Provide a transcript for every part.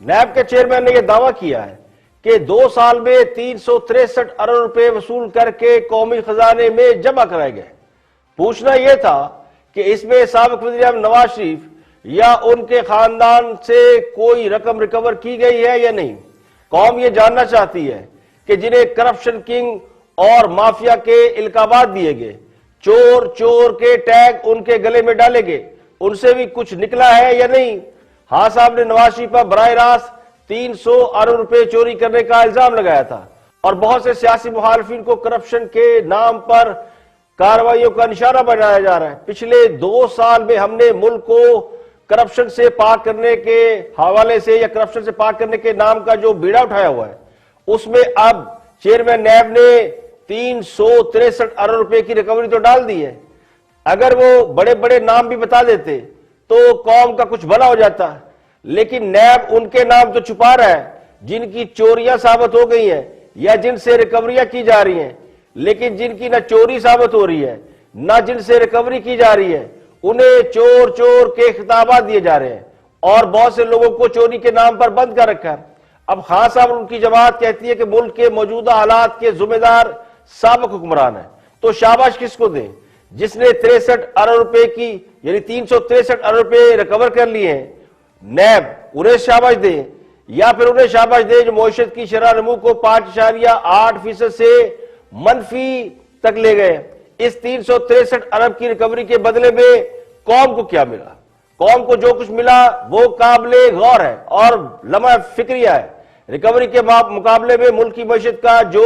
नैब के चेयरमैन ने यह दावा किया है कि 2 साल में 363 अरब रुपए वसूल करके कौमी खजाने में जमा कराए गए। पूछना यह था कि इसमें साबिक वज़ीर-ए-आज़म नवाज शरीफ या उनके खानदान से कोई रकम रिकवर की गई है या नहीं। कौम यह जानना चाहती है कि जिन्हें करप्शन किंग और माफिया के इल्काबात दिए गए, चोर चोर के टैग उनके गले में डाले गए, उनसे भी कुछ निकला है या नहीं। हाँ साहब ने नवाज शरीफ पर बराह रास्त 300 अरब रुपए चोरी करने का इल्जाम लगाया था और बहुत से सियासी मुखालिफिन को करप्शन के नाम पर कार्रवाइयों का निशाना बनाया जा रहा है। पिछले 2 साल में हमने मुल्क को करप्शन से पाक करने के हवाले से या करप्शन से पाक करने के नाम का जो बीड़ा उठाया हुआ है, उसमें अब चेयरमैन नैब ने 363 अरब रुपए की रिकवरी तो डाल दी है। अगर वो बड़े बड़े नाम भी बता देते तो कौम का कुछ भला हो जाता, लेकिन नैब उनके नाम तो छुपा रहा है जिनकी चोरियां साबित हो गई हैं या जिनसे रिकवरियां की जा रही हैं, लेकिन जिनकी ना चोरी साबित हो रही है ना जिनसे रिकवरी की जा रही है, उन्हें चोर चोर के खिताबात दिए जा रहे हैं और बहुत से लोगों को चोरी के नाम पर बंद कर रखा है। अब खान साहब उनकी जमात कहती है कि मुल्क के मौजूदा हालात के जिम्मेदार साबिक हुक्मरान है, तो शाबाश किसको दें? जिसने 63 अरब रुपए की यानी 363 अरब रुपए रिकवर कर लिए हैं, नैब उन्हें शाबाश दें या फिर उन्हें शाबाश दें जो मईशत की शरह नमू को 5.8% से मनफी तक ले गए। इस 363 अरब की रिकवरी के बदले में कौम को क्या मिला? कौम को जो कुछ मिला वो काबिले गौर है और लम्हा फिक्रिया है। रिकवरी के मुकाबले में मुल्क की मईशत का जो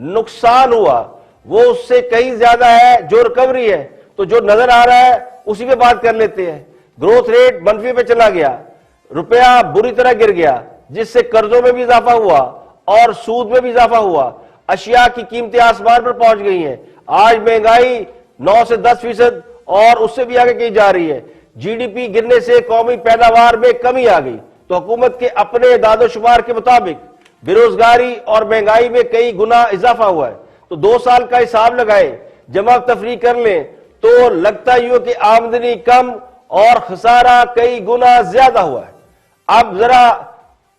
नुकसान हुआ वो उससे कहीं ज्यादा है जो रिकवरी है। तो जो नजर आ रहा है उसी पे बात कर लेते हैं। ग्रोथ रेट मनफी पे चला गया, रुपया बुरी तरह गिर गया, जिससे कर्जों में भी इजाफा हुआ और सूद में भी इजाफा हुआ। अशिया की कीमतें आसमान पर पहुंच गई हैं। आज महंगाई 9 से 10% और उससे भी आगे की जा रही है। जीडीपी गिरने से कौमी पैदावार में कमी आ गई। तो हुकूमत के अपने दादोशुमार के मुताबिक बेरोजगारी और महंगाई में कई गुना इजाफा हुआ है। तो 2 साल का हिसाब लगाए, जमा तफरी कर लें तो लगता ही हो कि आमदनी कम और खसारा कई गुना ज्यादा हुआ है। अब जरा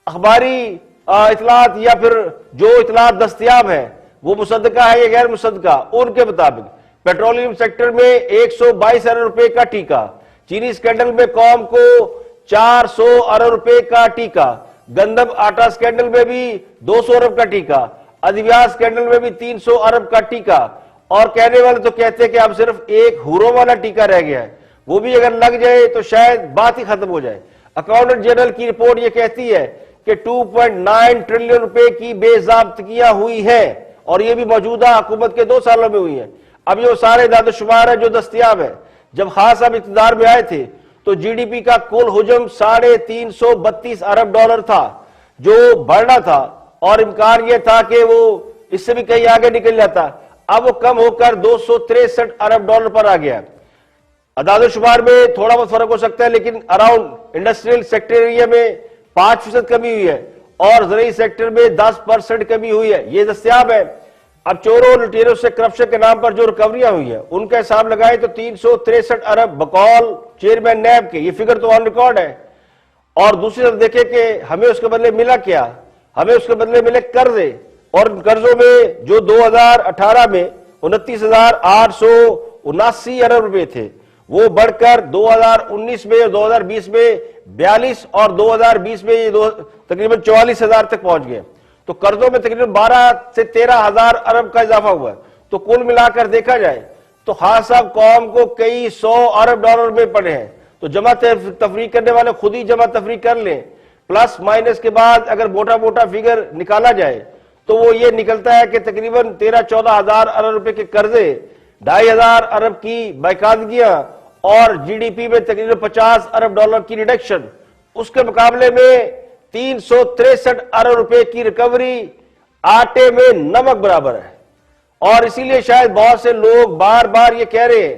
अखबारी इतलात या फिर जो इतलात दस्तयाब है वो मुसद्दका है या गैर मुसद्दका, उनके मुताबिक पेट्रोलियम सेक्टर में 122 अरब रुपए का टीका, चीनी स्कैंडल में कौम को 400 अरब रुपए का टीका, गंदम आटा स्कैंडल में भी 200 अरब का टीका, अद्वियात स्कैंडल में भी 300 अरब का टीका। और कहने वाले तो कहते हैं कि अब सिर्फ एक हुरों वाला टीका रह गया है, वो भी अगर लग जाए तो शायद बात ही खत्म हो जाए। अकाउंटेंट जनरल की रिपोर्ट ये कहती है कि 2.9 ट्रिलियन रुपए की बेज़ाब्तगियां हुई है और ये भी मौजूदा हुकूमत के 2 सालों में हुई है। अब ये सारे दादोशुमार है जो दस्तयाब है। जब खान साहब इक़्तिदार में आए थे तो जीडीपी का कुल हुजम $332 अरब था, जो बढ़ना था और इम्कान यह था कि वो इससे भी कहीं आगे निकल जाता। अब वो कम होकर $263 अरब पर आ गया। दादोशुमार में थोड़ा बहुत फर्क हो सकता है, लेकिन अराउंड इंडस्ट्रियल सेक्टर एरिया में 5% कमी हुई है और ज़रूरी सेक्टर में 10% कमी हुई है। ये दस्तयाब है। अब चोरों लुटेरों से करप्शन के नाम पर जो रिकवरियां हुई है उनका हिसाब लगाए तो 363 अरब बकौल चेयरमैन नैब के, ये फिगर तो ऑन रिकॉर्ड है। और दूसरी तरफ देखें कि हमें उसके बदले मिला क्या? हमें उसके बदले मिले कर्जे, और कर्जों में जो 2018 में 29,879 अरब रुपए थे वो बढ़कर 2019 में और 2020 में 42 और 2020 में ये तकरीबन 44,000 तक पहुंच गए। तो कर्जों में तकरीबन 12 से 13,000 अरब का इजाफा हुआ है। तो कुल मिलाकर देखा जाए तो खान साहब कौम को कई 100 अरब डॉलर में पड़े हैं। तो जमा तफरी करने वाले खुद ही जमा तफरी कर लें, प्लस माइनस के बाद अगर मोटा मोटा फिगर निकाला जाए तो वो ये निकलता है कि तकरीबन 13-14 हजार अरब रुपए के कर्जे, 2,500 अरब की बैकादगियां और जीडीपी में तकरीबन 50 अरब डॉलर की रिडक्शन। उसके मुकाबले में 363 अरब रुपए की रिकवरी आटे में नमक बराबर है। और इसीलिए शायद बहुत से लोग बार बार ये कह रहे हैं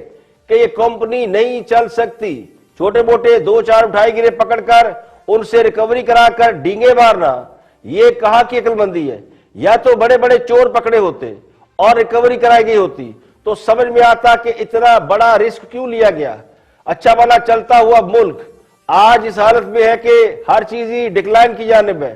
कि ये कंपनी नहीं चल सकती। छोटे मोटे 2-4 उठाई गिरे पकड़कर उनसे रिकवरी कराकर डींगे मारना, ये कहां की अक्लमंदी है? या तो बड़े बड़े चोर पकड़े होते और रिकवरी कराई गई होती तो समझ में आता कि इतना बड़ा रिस्क क्यों लिया गया। अच्छा भला चलता हुआ मुल्क आज इस हालत में है कि हर चीज ही डिक्लाइन की जानिब है।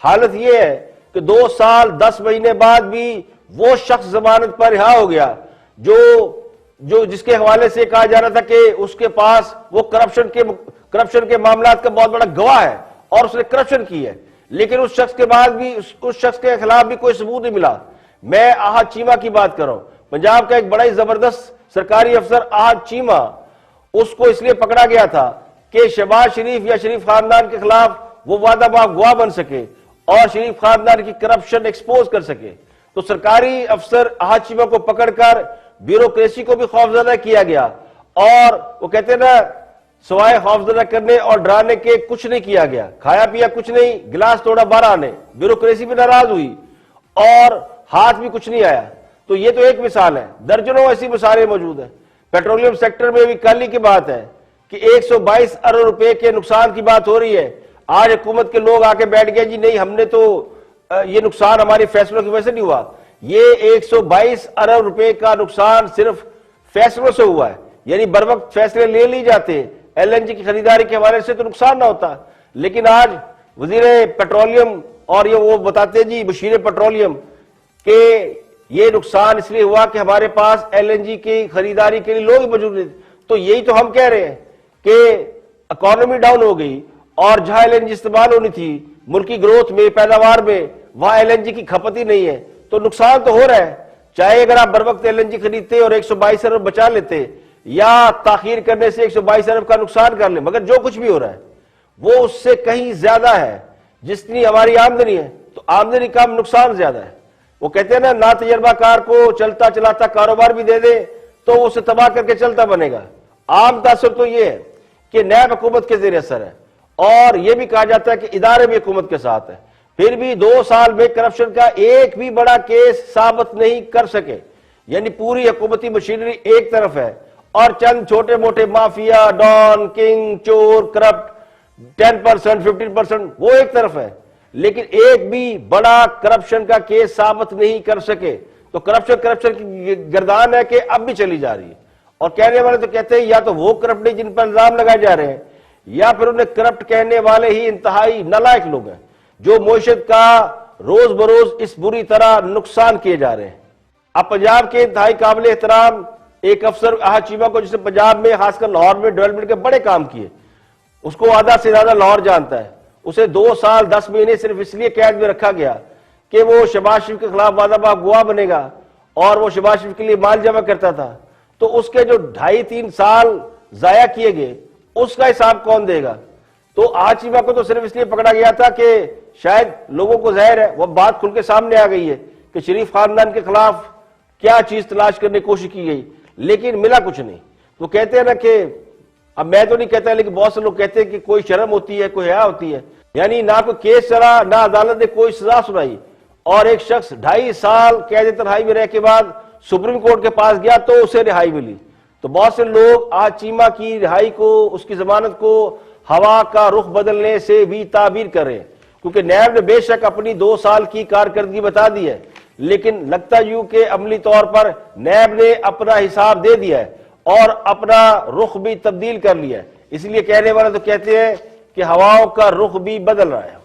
हालत यह है कि 2 साल 10 महीने बाद भी वो शख्स जमानत पर रिहा हो गया जो जिसके हवाले से कहा जा रहा था कि उसके पास वो करप्शन के मामलात का बहुत बड़ा गवाह है और उसने करप्शन की है, लेकिन उस शख्स के बाद भी उस शख्स के खिलाफ भी कोई सबूत नहीं मिला। मैं आहद चीमा की बात कर रहा हूं, पंजाब का एक बड़ा ही जबरदस्त सरकारी अफसर आहद चीमा, उसको इसलिए पकड़ा गया था कि शहबाज शरीफ या शरीफ खानदान के खिलाफ वो वादा माफ गवाह बन सके और शरीफ खानदान की करप्शन एक्सपोज कर सके। तो सरकारी अफसर आहद चीमा को पकड़कर ब्यूरोक्रेसी को भी खौफजदा किया गया और वो कहते हैं ना, सवाए खौफजदा करने और डराने के कुछ नहीं किया गया। खाया पिया कुछ नहीं, गिलास तोड़ा 12 आने, ब्यूरोक्रेसी भी नाराज हुई और हाथ भी कुछ नहीं आया। तो ये तो एक मिसाल है, दर्जनों ऐसी मिसालें मौजूद है। पेट्रोलियम सेक्टर में भी कल ही की बात है कि 122 अरब रुपए के नुकसान की बात हो रही है। आज हुकूमत के लोग आके बैठ गए, जी नहीं हमने तो ये नुकसान हमारे फैसलों की वजह से नहीं हुआ। ये 122 अरब रुपए का नुकसान सिर्फ फैसलों से हुआ है, यानी बर वक्त फैसले ले ली जाते, एलएनजी की खरीदारी के हवाले से तो नुकसान ना होता। लेकिन आज वजीर पेट्रोलियम और ये वो बताते हैं जी बशीर पेट्रोलियम के ये नुकसान इसलिए हुआ कि हमारे पास एलएनजी की खरीदारी के लिए लोग मौजूद नहीं। तो यही तो हम कह रहे हैं कि इकोनॉमी डाउन हो गई और जहां एलएनजी इस्तेमाल होनी थी मुल्की ग्रोथ में, पैदावार में, वहां एलएनजी की खपत ही नहीं है, तो नुकसान तो हो रहा है। चाहे अगर आप बर वक्त एलएनजी खरीदते और 122 अरब बचा लेते या ताखीर करने से 122 अरब का नुकसान कर ले, मगर जो कुछ भी हो रहा है वो उससे कहीं ज्यादा है जितनी हमारी आमदनी है। तो आमदनी कम, नुकसान ज्यादा है। वो कहते हैं ना तजर्बाकार को चलता चलाता कारोबार भी दे दे तो उसे तबाह करके चलता बनेगा। आम तासर तो ये है कि नैब हुकूमत के जेर असर है और यह भी कहा जाता है कि इदारे भी हुकूमत के साथ है, फिर भी 2 साल में करप्शन का एक भी बड़ा केस साबित नहीं कर सके। यानी पूरी हुकूमती मशीनरी एक तरफ है और चंद छोटे मोटे माफिया, डॉन, किंग, चोर, करप्ट 10% 15% वो एक तरफ है, लेकिन एक भी बड़ा करप्शन का केस साबित नहीं कर सके। तो करप्शन की गर्दान है कि अब भी चली जा रही है। और कहने वाले तो कहते हैं या तो वो करप्ट नहीं जिन पर इल्जाम लगाए जा रहे हैं, या फिर उन्हें करप्ट कहने वाले ही इंतहाई नालायक लोग हैं जो मईशत का रोज बरोज इस बुरी तरह नुकसान किए जा रहे हैं। अब पंजाब के इंतहाई काबिल एहतराम एक अफसर आहद चीमा को, जिसने पंजाब में खासकर लाहौर में डेवलपमेंट के बड़े काम किए, उसको आधा से ज्यादा लाहौर जानता है। उसे 2 साल 10 महीने सिर्फ इसलिए कैद में रखा गया कि वो शहबाज शरीफ के खिलाफ वादा माफ गवाह बनेगा और वो शहबाज शरीफ के लिए माल जमा करता था। तो उसके जो 2.5-3 साल जाया किए गए उसका हिसाब कौन देगा? तो आहद चीमा को तो सिर्फ इसलिए पकड़ा गया था कि शायद लोगों को ज़ाहिर है, वह बात खुल के सामने आ गई है कि शरीफ खानदान के खिलाफ क्या चीज तलाश करने की कोशिश की गई, लेकिन मिला कुछ नहीं। तो कहते हैं ना कि अब मैं तो नहीं कहता, लेकिन बहुत से लोग कहते हैं कि कोई शर्म होती है, कोई हया होती है। यानी ना कोई केस चला, ना अदालत ने कोई सजा सुनाई, और एक शख्स 2.5 साल कैद तन्हाई में रह के बाद सुप्रीम कोर्ट के पास गया तो उसे रिहाई मिली। तो बहुत से लोग आहद चीमा की रिहाई को, उसकी जमानत को हवा का रुख बदलने से भी ताबीर कर रहे हैं, क्योंकि नैब ने बेशक अपनी 2 साल की कारकर्दगी बता दी है, लेकिन लगता यूं कि अमली तौर पर नैब ने अपना हिसाब दे दिया है और अपना रुख भी तब्दील कर लिया है। इसलिए कहने वाले तो कहते हैं कि हवाओं का रुख भी बदल रहा है।